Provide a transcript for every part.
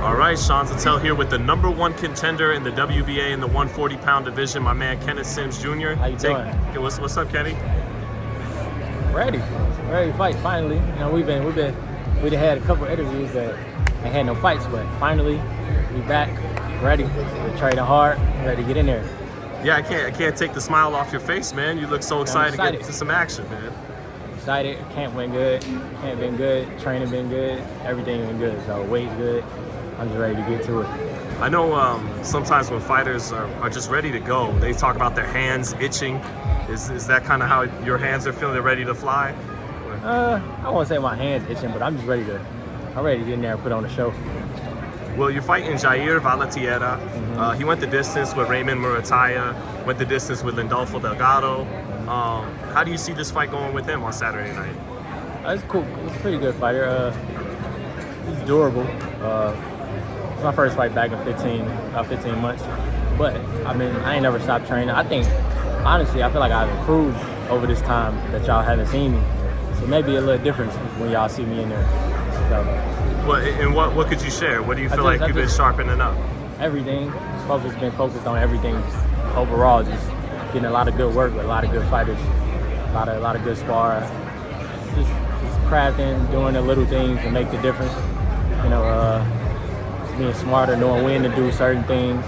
All right, Sean Zattel here with the #1 contender in the WBA in the 140-pound division, my man Kenneth Sims Jr. How you doing? Okay, what's up, Kenny? Ready to fight. Finally, we had a couple interviews that ain't had no fights, but finally we back, ready. We're training hard, ready to get in there. Yeah, I can't take the smile off your face, man. You look so excited to get into some action, man. Excited. Camp went good. Camp been good. Training been good. Everything been good. So weight's good. I'm just ready to get to it. I know sometimes when fighters are just ready to go, they talk about their hands itching. Is that kind of how your hands are feeling? They're ready to fly? I won't say my hands itching, but I'm ready to get in there and put on a show. Well, you're fighting Rayo Valenzuela. He went the distance with Raymond Murataya, went the distance with Lindolfo Delgado. How do you see this fight going with him on Saturday night? It's cool. He's a pretty good fighter. He's durable. It's my first fight back in 15 months. But, I ain't never stopped training. Honestly, I feel like I've improved over this time that y'all haven't seen me. So maybe a little difference when y'all see me in there. What could you share? What do you feel like you've been sharpening up? Everything. Been focused on everything. Just overall, just getting a lot of good work with a lot of good fighters. A lot of good spar. Just crafting, doing the little things to make the difference. Just being smarter, knowing when to do certain things.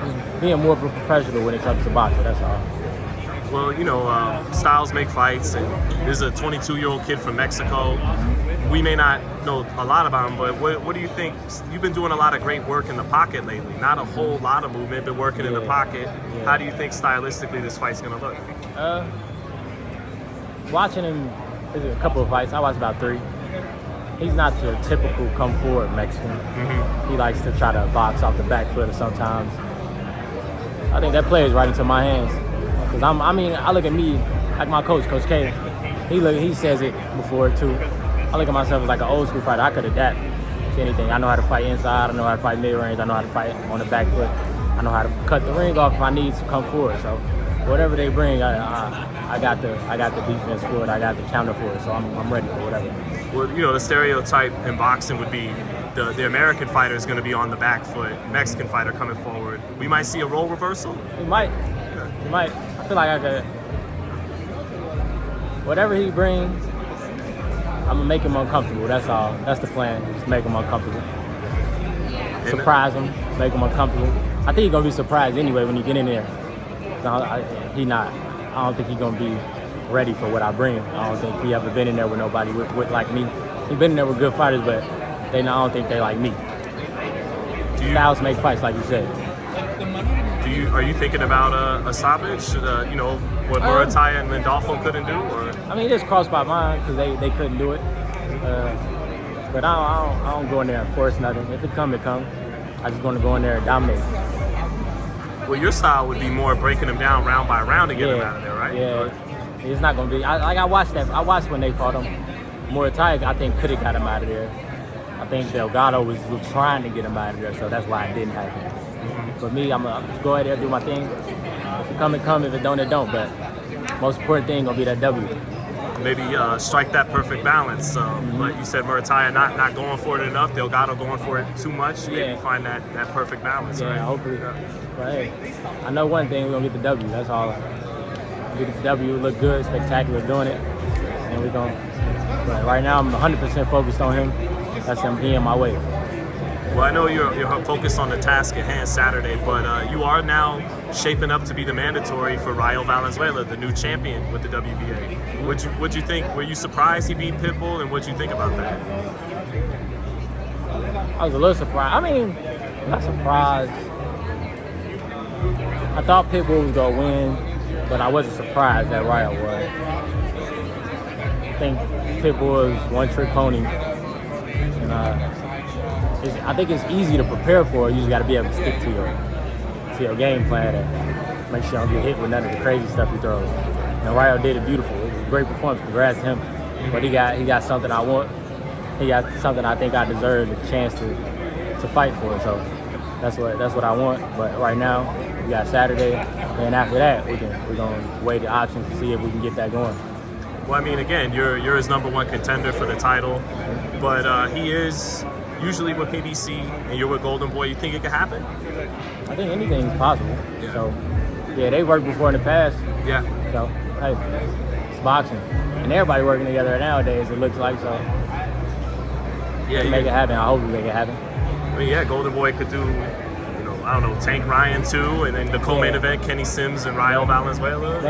Just being more of a professional when it comes to boxing, that's all. Well, styles make fights, and this is a 22-year-old kid from Mexico. We may not know a lot about him, but what do you think? You've been doing a lot of great work in the pocket lately. Not a whole lot of movement, but working in the pocket. Yeah. How do you think stylistically this fight's going to look? Watching him, there's a couple of fights. I watched about 3. He's not the typical come forward Mexican. He likes to try to box off the back foot sometimes. I think that plays right into my hands. Because I look at me, like my coach, Coach K, he says it before too. I look at myself as like an old school fighter. I could adapt to anything. I know how to fight inside, I know how to fight mid-range, I know how to fight on the back foot. I know how to cut the ring off if I need to come forward. So whatever they bring, I got the defense for it, I got the counter for it, so I'm ready for whatever. Well, the stereotype in boxing would be the American fighter is going to be on the back foot, Mexican fighter coming forward. We might see a role reversal? We might. We might. I feel like I could. Whatever he brings, I'm going to make him uncomfortable. That's all. That's the plan, just make him uncomfortable. Surprise him, make him uncomfortable. I think he's going to be surprised anyway when he get in there. I don't think he's going to be ready for what I bring. I don't think he ever been in there with nobody with like me. He's been in there with good fighters, but I don't think they like me. Styles make fights, like you said. Are you thinking about a stoppage? What Murataya and Lindolfo couldn't do? Or? It just crossed my mind because they couldn't do it. But I don't go in there and force nothing. If it come, it come. I just want to go in there and dominate. Well, your style would be more breaking them down round by round to get them out of there, right? Yeah. It's not going to be. I watched that. I watched when they fought him. Murataya, I think, could have got him out of there. I think Delgado was trying to get him out of there, so that's why it didn't happen. For me, I'm just go ahead there, do my thing. If it come, it come. If it don't, it don't. But most important thing gonna be that W. Maybe strike that perfect balance. Like you said, Murataya not going for it enough. Delgado going for it too much. Maybe find that perfect balance. Yeah, right? Hopefully. But hey, I know one thing: we're gonna get the W. That's all. Get the W, look good, spectacular doing it, and we're gonna. But right now, I'm 100% focused on him. That's him being my way. Well, I know you're focused on the task at hand Saturday, but you are now shaping up to be the mandatory for Rayo Valenzuela, the new champion with the WBA. What'd you think? Were you surprised he beat Pitbull, and what'd you think about that? I was a little surprised. Not surprised. I thought Pitbull was gonna win, but I wasn't surprised that Rayo was. I think Pitbull is one-trick pony, and I think it's easy to prepare for it. You just got to be able to stick to your game plan and make sure you don't get hit with none of the crazy stuff he throws. And Rayo did it beautiful. It was a great performance. Congrats to him. But he got something I want. He got something I think I deserve the chance to fight for. So that's what I want. But right now we got Saturday, and after that we're gonna weigh the options to see if we can get that going. Well, again, you're his #1 contender for the title, but he is usually with PBC and you're with Golden Boy, you think it could happen? I think anything's possible. Yeah. So, yeah, they worked before in the past. Yeah. So, hey, it's boxing. And everybody working together nowadays, it looks like, so. Yeah, Make it happen. I hope we make it happen. I mean, yeah, Golden Boy could do, you know, I don't know, Tank Ryan too, and then the co-main event, Kenny Sims and Rayo Valenzuela.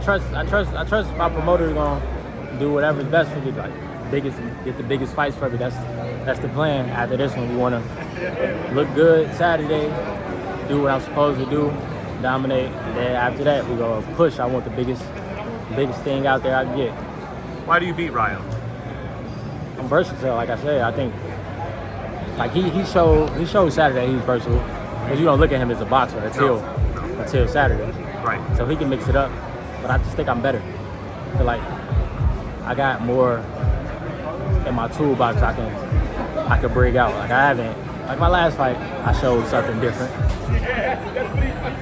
I trust my promoter gonna do whatever's best for me. Like get the biggest fights for me. That's the plan. After this one, we wanna look good Saturday, do what I'm supposed to do, dominate, and then after that we go push. I want the biggest thing out there I can get. Why do you beat Rayo? I'm versatile, like I said. I think like he showed Saturday he's versatile because you don't look at him as a boxer until Saturday. Right. So he can mix it up, but I just think I'm better. I feel like I got more in my toolbox I can bring out. Like I haven't, like my last fight, I showed something different.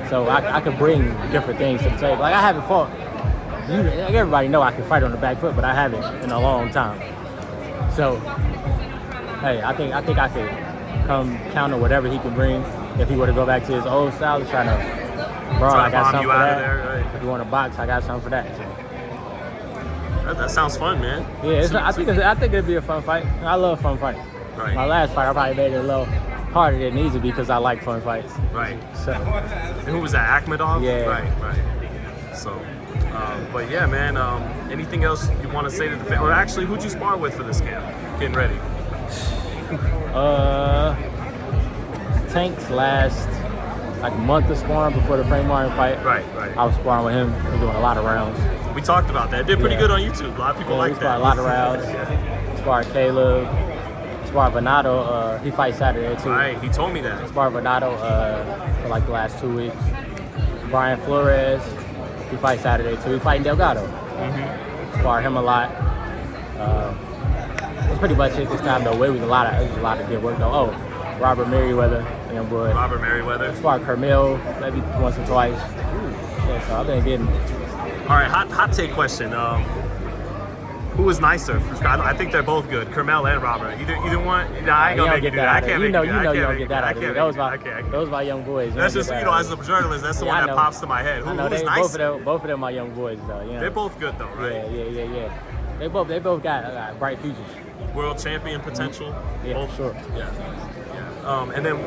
So I could bring different things to the table. Like I haven't fought. Like everybody know I can fight on the back foot, but I haven't in a long time. So, hey, I think I could come counter whatever he can bring. If he were to go back to his old style, trying to brawl, I got something for that. There, right. If you want to box, I got something for that. So. That sounds fun, man. Yeah, I think it'd be a fun fight. I love fun fights. Right. My last fight, I probably made it a little harder than it needs to be because I like fun fights. Right. So. And who was that? Akhmedov? Yeah. Right. So, but yeah, man. Anything else you want to say to the family? Or actually, who'd you spar with for this camp? Getting ready. Tank's last like month of sparring before the Frank Martin fight. Right. I was sparring with him. We were doing a lot of rounds. We talked about that. Did pretty good on YouTube. A lot of people like we that. A lot of rounds. Sparred Caleb. Sparred Venado. He fights Saturday too. Right. He told me that. Sparred Venado for like the last 2 weeks. Brian Flores. He fights Saturday too. He fighting Delgado. Sparred him a lot. That's pretty much it this time though. It was a lot of good work though. Oh, Robert Merriweather, young boy. Robert Merriweather. Sparred Carmel maybe once or twice. Yeah, so I've been getting. All right, hot take question. Who was nicer? I think they're both good, Carmel and Robert. Either one. Nah, I ain't gonna make you do that. I can't make you do that. You don't get that out of me. Those my young boys. That's just as a journalist, that's the one that pops to my head. Who was nicer? Both of them are young boys though. You know? They're both good though, right? Yeah. They both got bright futures. World champion potential. Yeah, both. Sure. Yeah. And then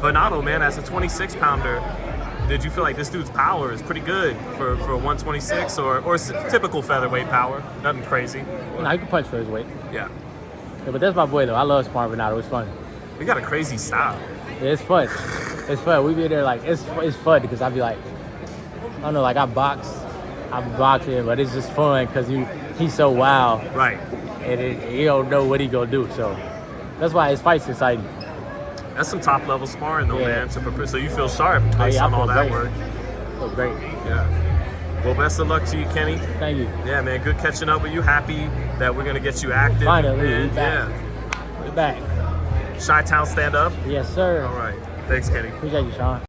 Venado, man, as a 26-pounder, did you feel like this dude's power is pretty good for 126 or typical featherweight power? Nothing crazy. No, he can punch for his weight. Yeah. But that's my boy though. I love sparring Venado. It's fun. You got a crazy style. Yeah, it's fun. It's fun. We be there like it's fun because I be like, I don't know, like I'm boxing, but it's just fun because he's so wild. Right. And you don't know what he gonna do. So that's why his fight's exciting. That's some top level sparring though, man. To prepare, so you feel sharp I based on all that great. work. I feel great. Yeah. Well, best of luck to you, Kenny. Thank you. Yeah, man. Good catching up with you. Happy that we're gonna get you active. Finally, man. we're back. Chi-Town stand up. Yes, sir. All right. Thanks, Kenny. Appreciate you, Sean.